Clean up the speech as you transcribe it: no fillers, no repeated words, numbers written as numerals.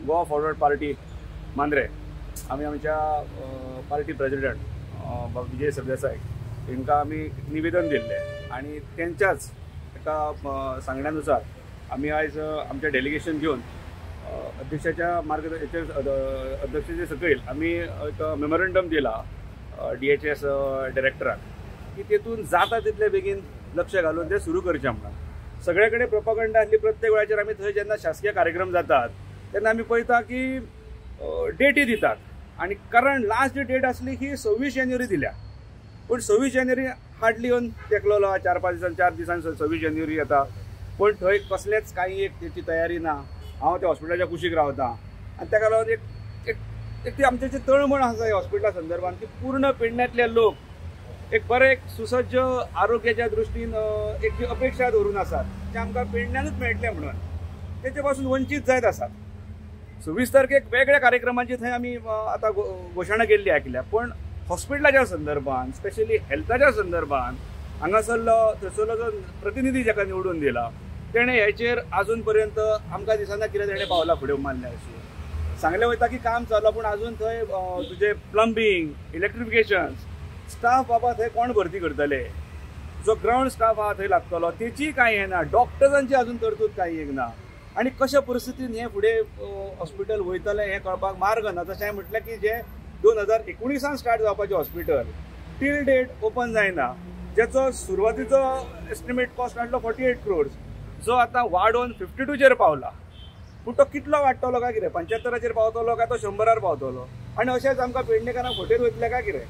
Goa forward party Mandrem आमी आमच्या party president Vijay Sardesai तांकां आमी निवेदन दिल्लें आनी तेंच्याच एका सांगण्यानुसार आमी आयज आमचें डेलिगेशन घेवन अध्यक्षाच्या अध्यक्षाचे सकयल आमी एक मेमोरंडम दिला DHS डायरेक्टराक की तेतून जाता तितले बेगीन लक्ष घालून ते सुरू करचें म्हणून. सगळे कडेन प्रोपागंडा आसली. प्रत्येक वेळाचेर आमी थंय जेन्ना शासकीय कार्यक्रम जातात तेन्ना आमी पळयता की डेटी दितात आनी कारण लास्ट डेट आसली ही 26 जानेवारी दिल्या. पूण 26 जानेवारी हार्डली येवन तेकलोलो 4 दिसान 26 जानेवारी येता पूण थंय कसलेच काही एक तेची तयारी ना. हांव त्या हॉस्पिटलाच्या कुशीक रावता आनी ताका लागून एक ती आमचे तळमळ आसा ह्या हॉस्पिटला संदर्भात की पूर्ण पेडण्यातले लोक एक बरे एक सुसज्ज आरोग्याच्या दृश्टीन एक जी अपेक्षा धरून आसात ते आमकां पेडण्यानूच मेळटले म्हणून तेचे पासून वंचीत जायत आसात. 26 तारखेक वेगळ्या कार्यक्रमांची थंय आमी आतां घोशणा केल्ली आयकल्या पूण हॉस्पिटलाच्या संदर्भात स्पेशली हेल्थाच्या संदर्भात हांगासरलो थंयसरलो जो प्रतिनिधी जाका निवडून दिला तेणें हेचेर आजून पर्यंत आमकां दिसना कितें तेणें पावलां फुडें मारल्या अशी. सांगलें वयता की काम चालू पूण आजून थंय तुजें प्लंबिंग इलेक्ट्रिफिकेशन स्टाफ बाबा थंय कोण भरती करतले. जो ग्राउंड स्टाफ आहा थंय लागतलो तेची कांय हें ना. डॉक्टरांची अजून तरतूद कांय एक ना आनी कशा परिस्थितीन हें फुडें हॉस्पिटल वयतलें हें कळपाक मार्ग ना. तशें म्हटलें की जे 2019 स्टार्ट जावपाचें हॉस्पिटल टील डेट ओपन जायना जेचो सुरवातीचो एस्टिमेट कॉस्ट आसलो 48 crores जो आतां वाडोवन 52 पावला. पूण तो कितलो वाडटलो काय कितें 75 पावतलो काय तो 100 पावतलो आनी अशेंच आमकां पेडणेकारांक फटयत वयतले काय कितें.